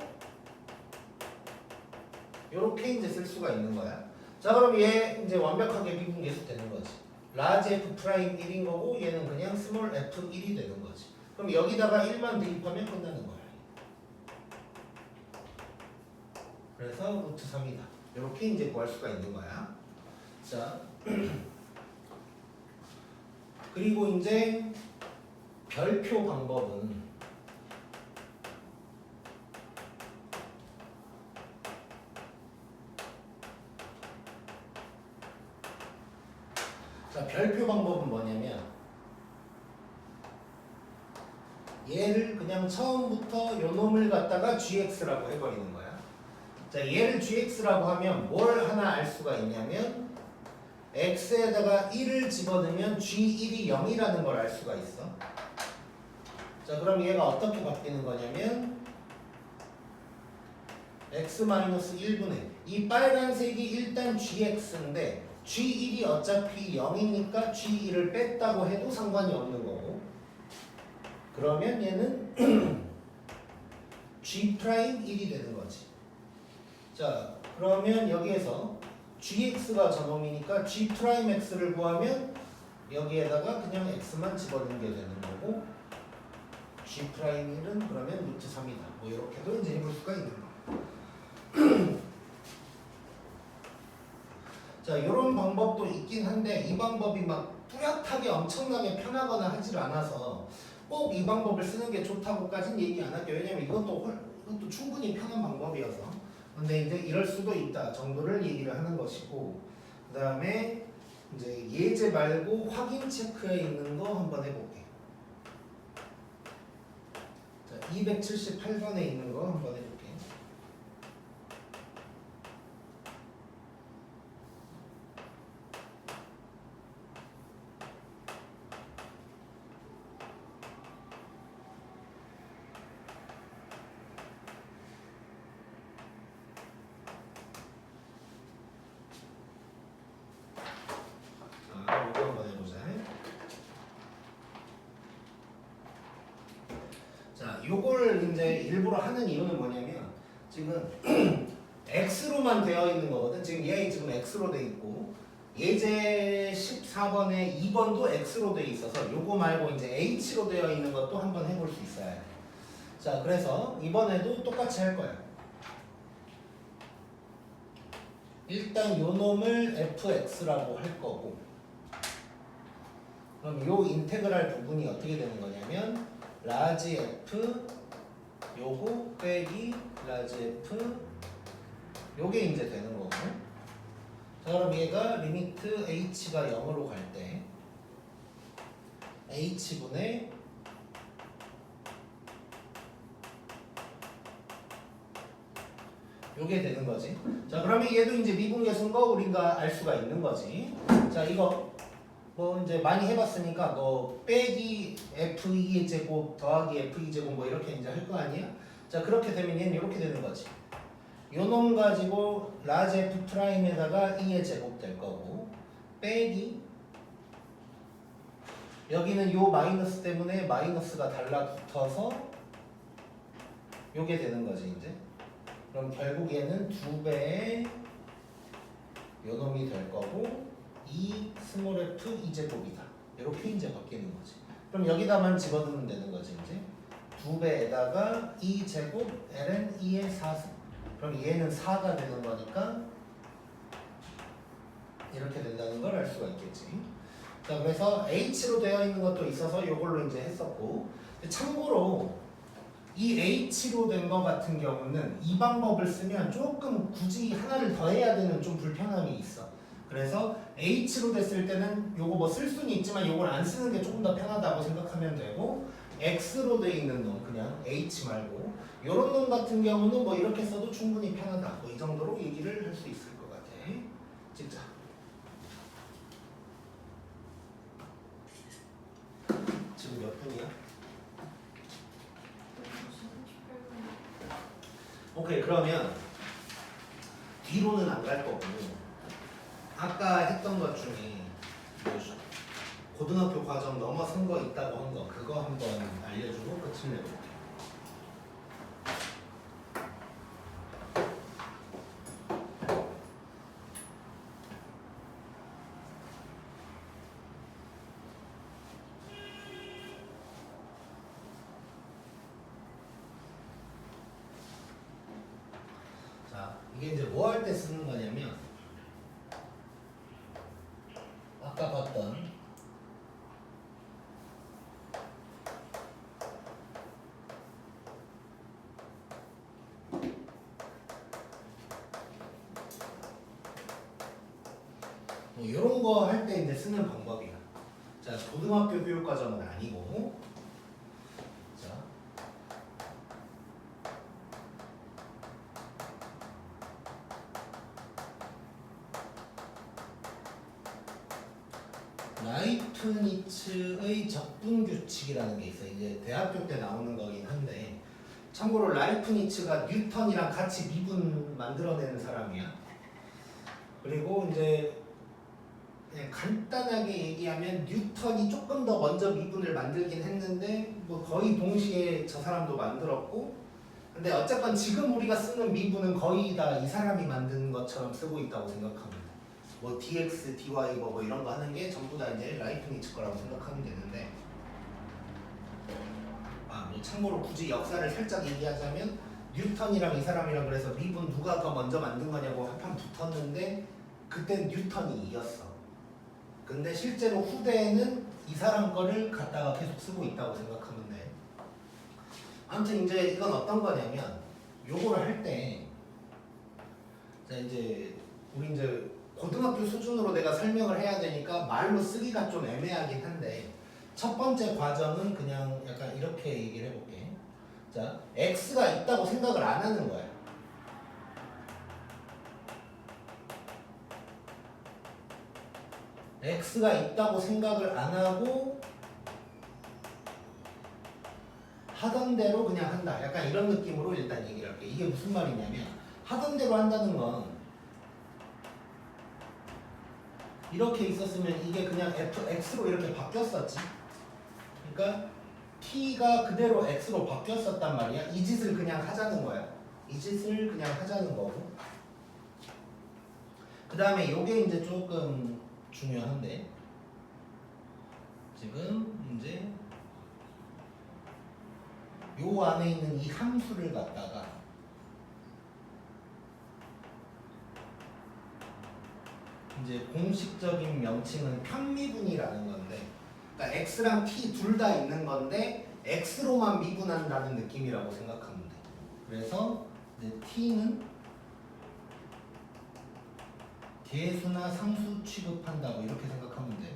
이렇게 이제 쓸 수가 있는 거야. 자, 그럼 얘 이제 완벽하게 미분계수 되는 거지. 라지 f 프라임 1인 거고 얘는 그냥 스몰 f1이 되는 거지. 그럼 여기다가 1만 대입하면 끝나는 거야. 그래서 루트 3이다. 이렇게 이제 구할 수가 있는 거야. 자, 그리고 이제 별표 방법은 자, 별표 방법은 뭐냐면 얘를 그냥 처음부터 요 놈을 갖다가 gx라고 해버리는 거야. 자, 얘를 gx라고 하면 뭘 하나 알 수가 있냐면 x에다가 1을 집어넣으면 g1이 0이라는 걸 알 수가 있어. 자, 그럼 얘가 어떻게 바뀌는 거냐면 x-1분의 이 빨간색이 일단 gx인데 g1이 어차피 0이니까 g1을 뺐다고 해도 상관이 없는 거고, 그러면 얘는 g'1이 되는 거지. 자, 그러면 여기에서 gx가 저놈이니까 g'x를 구하면 여기에다가 그냥 x만 집어넣는 게 되는 거고, g'1은 그러면 루트 3이다. 뭐 이렇게도 이제 해볼 수가 있는 거. 자, 이런 방법도 있긴 한데 이 방법이 막 뚜렷하게 엄청나게 편하거나 하질 않아서 꼭 이 방법을 쓰는 게 좋다고까지는 얘기 안 할게요. 왜냐면 이것도 충분히 편한 방법이어서. 근데 이제 이럴 수도 있다 정도를 얘기를 하는 것이고, 그 다음에 이제 예제 말고 확인 체크에 있는 거 한번 해볼게. 자, 278번에 있는 거 한번 해볼게. 자, 이거 한번 해보자. 자, 요걸 이제 일부러 하는 이유는 뭐냐면 지금 x로만 되어 있는 거거든. 지금 얘 지금 x로 돼 있고 예제 14번에 2번도 x로 돼 있어서 요거 말고 이제 h로 되어 있는 것도 한번 해볼 수 있어요. 자, 그래서 이번에도 똑같이 할 거야. 일단 요 놈을 fx라고 할 거고, 그럼 요 인테그랄 부분이 어떻게 되는 거냐면 라지 f 요거 빼기 라지 f 요게 이제 되는 거고. 자, 그럼 얘가 리미트 h가 0으로 갈 때 h분의 요게 되는 거지. 자, 그러면 얘도 이제 미분계수인 거 우리가 알 수가 있는 거지. 자, 이거 뭐 이제 많이 해봤으니까 너 빼기 f2의 제곱 더하기 f2 제곱 뭐 이렇게 이제 할 거 아니야? 자, 그렇게 되면 얘는 이렇게 되는 거지. 요 놈 가지고 라지 f 프라임에다가 2의 제곱 될 거고, 빼기 여기는 요 마이너스 때문에 마이너스가 달라붙어서 요게 되는 거지 이제. 그럼 결국 얘는 2배의 요 놈이 될 거고 2 스몰 f 2제곱이다. 이렇게 이제 바뀌는 거지. 그럼 여기다만 집어넣으면 되는 거지 이제. 2배에다가 2제곱 ln 2의 4승. 그럼 얘는 4가 되는 거니까 이렇게 된다는 걸 알 수가 있겠지. 자, 그래서 h로 되어 있는 것도 있어서 이걸로 이제 했었고, 참고로 이 h로 된 거 같은 경우는 이 방법을 쓰면 조금 굳이 하나를 더 해야 되는 좀 불편함이 있어. 그래서 h로 됐을 때는 요거 뭐 쓸 수는 있지만 요걸 안 쓰는 게 조금 더 편하다고 생각하면 되고 x로 돼 있는 놈 그냥 h 말고 요런 놈 같은 경우는 뭐 이렇게 써도 충분히 편하다. 뭐 이 정도로 얘기를 할 수 있을 것 같아. 찍자. 지금 몇 분이야? 오케이, 그러면 뒤로는 안 갈 거고 아까 했던 것 중에 고등학교 과정 넘어선 거 있다고 한 거 그거 한번 알려주고 끝을 내볼게. 자, 이게 이제 뭐 할 때 쓰는 거냐면 아까 봤던 뭐 이런 거 할 때 이제 쓰는 방법이야. 자, 고등학교 교육과정은 아니고, 자, 라이프니츠의 적분 규칙이라는 게 있어. 이제 대학교 때 나오는 거긴 한데, 참고로 라이프니츠가 뉴턴이랑 같이 미분 만들어내는 사람이야. 그리고 이제 그냥 간단하게 얘기하면 뉴턴이 조금 더 먼저 미분을 만들긴 했는데 뭐 거의 동시에 저 사람도 만들었고, 근데 어쨌건 지금 우리가 쓰는 미분은 거의 다 이 사람이 만든 것처럼 쓰고 있다고 생각합니다. 뭐 dx, dy 뭐 이런 거 하는 게 전부 다 이제 라이프니츠 거라고 생각하면 되는데, 뭐 참고로 굳이 역사를 살짝 얘기하자면 뉴턴이랑 이 사람이랑 그래서 미분 누가 더 먼저 만든 거냐고 한판 붙었는데 그땐 뉴턴이 이겼어. 근데 실제로 후대에는 이 사람 거를 갖다가 계속 쓰고 있다고 생각하면 돼. 아무튼 이제 이건 어떤 거냐면 요거를 할 때, 자 이제 우리 이제 고등학교 수준으로 내가 설명을 해야 되니까 말로 쓰기가 좀 애매하긴 한데 첫 번째 과정은 그냥 약간 이렇게 얘기를 해볼게. 자, x가 있다고 생각을 안 하는 거야. x가 있다고 생각을 안 하고 하던 대로 그냥 한다. 약간 이런 느낌으로 일단 얘기를 할게. 이게 무슨 말이냐면 하던 대로 한다는 건 이렇게 있었으면 이게 그냥 fx로 이렇게 바뀌었었지. 그러니까 t가 그대로 x로 바뀌었었단 말이야. 이 짓을 그냥 하자는 거야. 이 짓을 그냥 하자는 거고. 그 다음에 요게 이제 조금 중요한데, 지금 이제 요 안에 있는 이 함수를 갖다가 이제 공식적인 명칭은 편미분이라는 건데, 그러니까 x랑 t 둘 다 있는 건데 x로만 미분한다는 느낌이라고 생각하면 돼. 그래서 이제 t는 계수나 상수 취급한다고 이렇게 생각하면 돼.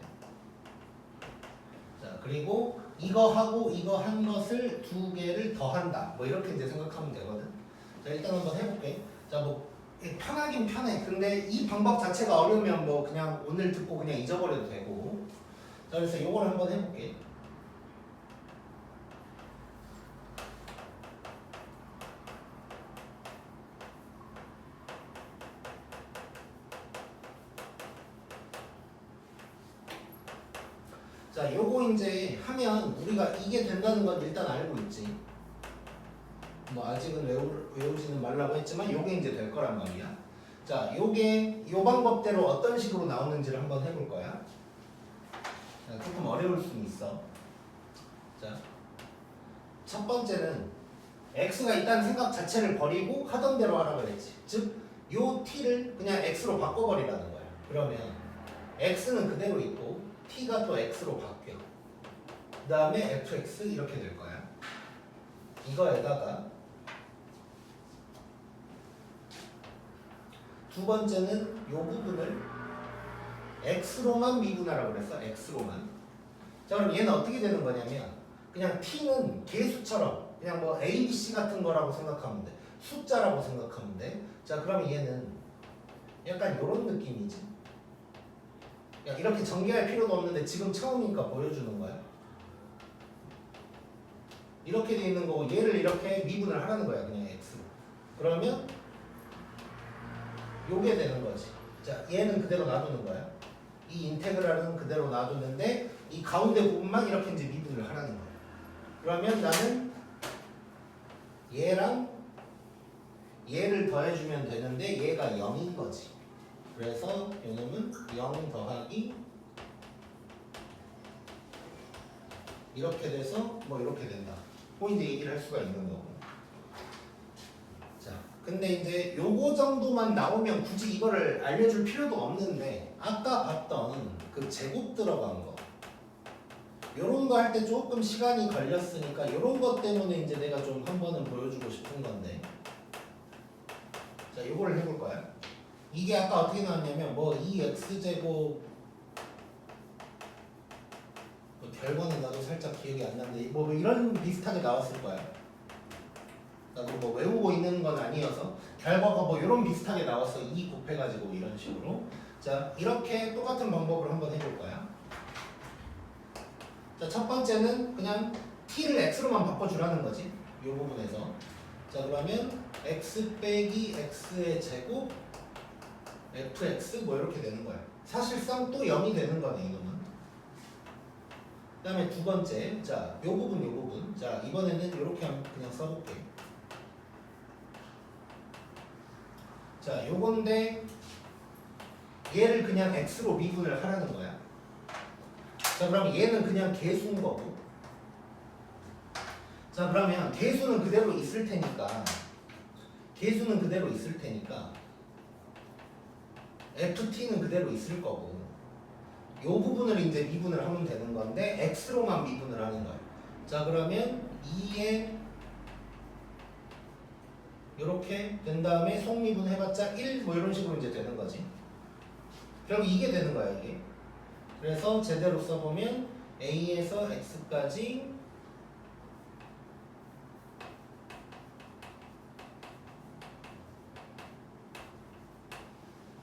자, 그리고 이거 하고 이거 한 것을 두 개를 더한다. 뭐 이렇게 이제 생각하면 되거든. 자, 일단 한번 해볼게. 자, 뭐 편하긴 편해. 근데 이 방법 자체가 어려우면 뭐 그냥 오늘 듣고 그냥 잊어버려도 되고. 자, 그래서 이걸 한번 해볼게. 자, 요거 이제 하면 우리가 이게 된다는 건 일단 알고 있지. 뭐 아직은 외우지는 말라고 했지만 요게 이제 될 거란 말이야. 자, 요게 요 방법대로 어떤 식으로 나오는지를 한번 해볼 거야. 자, 조금 어려울 수는 있어. 자, 첫 번째는 x가 있다는 생각 자체를 버리고 하던 대로 하라고 그랬지. 즉, 요 t를 그냥 x로 바꿔버리라는 거야. 그러면 x는 그대로 있고 t가 또 x로 바뀌어. 그 다음에 fx 이렇게 될 거야. 이거에다가 두 번째는 요 부분을 x로만 미분하라고 그랬어. x로만. 자, 그럼 얘는 어떻게 되는 거냐면 그냥 t는 계수처럼 그냥 뭐 a, b, c 같은 거라고 생각하면 돼. 숫자라고 생각하면 돼. 자, 그러면 얘는 약간 이런 느낌이지. 야, 이렇게 전개할 필요도 없는데 지금 처음이니까 보여주는 거야. 이렇게 돼 있는 거고 얘를 이렇게 미분을 하라는 거야. 그냥 x로. 그러면 요게 되는 거지. 자, 얘는 그대로 놔두는 거야. 이 인테그랄은 그대로 놔두는데 이 가운데 부분만 이렇게 이제 미분을 하라는 거야. 그러면 나는 얘랑 얘를 더해주면 되는데 얘가 0인 거지. 그래서 요놈은 0 더하기 이렇게 돼서 뭐 이렇게 된다. 이제 얘기를 할 수가 있는 거고. 자, 근데 이제 요거 정도만 나오면 굳이 이거를 알려줄 필요도 없는데 아까 봤던 그 제곱 들어간 거 요런 거 할 때 조금 시간이 걸렸으니까 요런 것 때문에 이제 내가 좀 한 번은 보여주고 싶은 건데, 자, 요거를 해볼 거야. 이게 아까 어떻게 나왔냐면 뭐 2x제곱 뭐 결과는 나도 살짝 기억이 안 나는데 뭐 이런 비슷하게 나왔을 거야. 나도 뭐 외우고 있는 건 아니어서 결과가 뭐 이런 비슷하게 나왔어. 2 곱해가지고 이런 식으로. 자, 이렇게 똑같은 방법을 한번 해볼 거야. 자, 첫 번째는 그냥 t를 x로만 바꿔주라는 거지. 이 부분에서. 자, 그러면 x 빼기 x의 제곱 fx 뭐 이렇게 되는 거야. 사실상 또 0이 되는 거네, 이거는. 그 다음에 두 번째, 자, 요 부분. 자, 이번에는 이렇게 그냥 써볼게. 자, 요건데 얘를 그냥 x로 미분을 하라는 거야. 자, 그럼 얘는 그냥 계수인 거고. 자, 그러면 계수는 그대로 있을 테니까 ft는 그대로 있을 거고 요 부분을 이제 미분을 하면 되는 건데 x로만 미분을 하는 거야. 자, 그러면 2에 요렇게 된 다음에 속미분 해봤자 1 뭐 이런 식으로 이제 되는 거지. 결국 이게 되는 거야, 이게. 그래서 제대로 써보면 a에서 x까지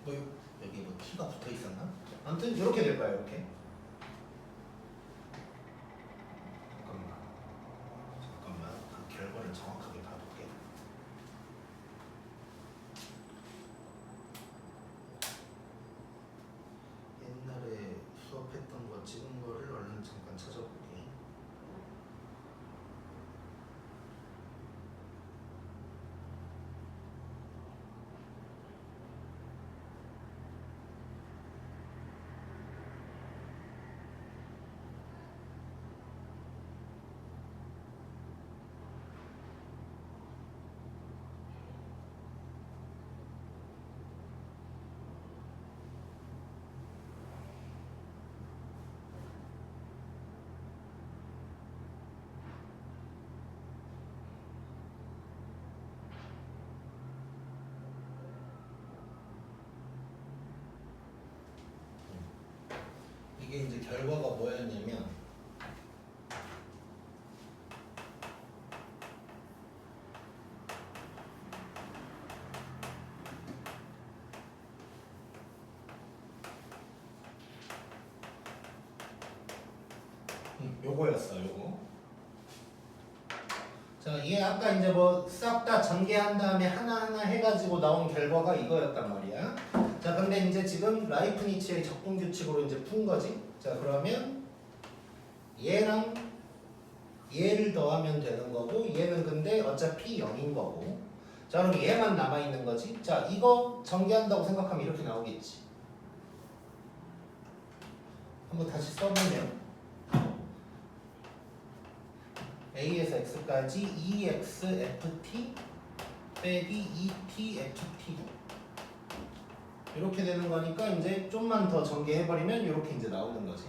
뭐 여기 뭐 t가 붙어 있었나? 아무튼 이렇게 될 거야, 이렇게. 잠깐만 그 결과를 정확하게 봐볼게. 옛날에 수업했던 거 찍은 거를 얼른 잠깐 찾아볼게. 이게 이제 결과가 뭐였냐면 요거였어, 요거. 자, 이게 아까 이제 뭐 싹 다 전개한 다음에 하나하나 해가지고 나온 결과가 이거였단 말이야. 자, 근데 이제 지금 라이프니츠의 적분 규칙으로 이제 푼 거지. 자, 그러면 얘랑 얘를 더하면 되는 거고 얘는 근데 어차피 0인 거고. 자, 그럼 얘만 남아있는 거지. 자, 이거 전개한다고 생각하면 이렇게 나오겠지. 한번 다시 써보면 a에서 x까지 2x ft 빼기 2t ft 이렇게 되는 거니까 이제 좀만 더 전개해버리면 이렇게 이제 나오는 거지.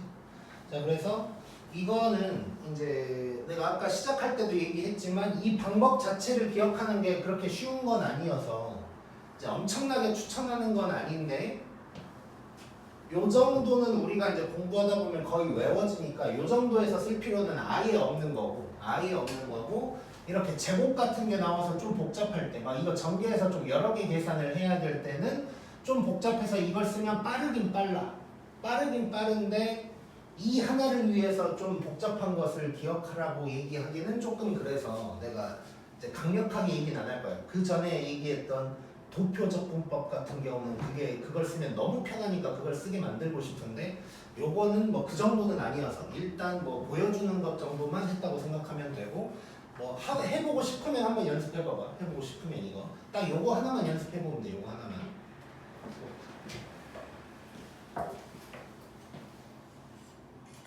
자, 그래서 이거는 이제 내가 아까 시작할 때도 얘기했지만 이 방법 자체를 기억하는 게 그렇게 쉬운 건 아니어서 이제 엄청나게 추천하는 건 아닌데 요 정도는 우리가 이제 공부하다 보면 거의 외워지니까 요 정도에서 쓸 필요는 아예 없는 거고 이렇게 제곱 같은 게 나와서 좀 복잡할 때 막 이거 전개해서 좀 여러 개 계산을 해야 될 때는 좀 복잡해서 이걸 쓰면 빠르긴 빠른데 이 하나를 위해서 좀 복잡한 것을 기억하라고 얘기하기는 조금 그래서 내가 이제 강력하게 얘기는 안 할 거예요. 그 전에 얘기했던 도표적분법 같은 경우는 그걸 쓰면 너무 편하니까 그걸 쓰게 만들고 싶은데 요거는 뭐 그 정도는 아니어서 일단 뭐 보여주는 것 정도만 했다고 생각하면 되고 뭐 해보고 싶으면 한번 연습해봐봐. 해보고 싶으면 이거 딱 요거 하나만 연습해보면 돼. 요거 하나만.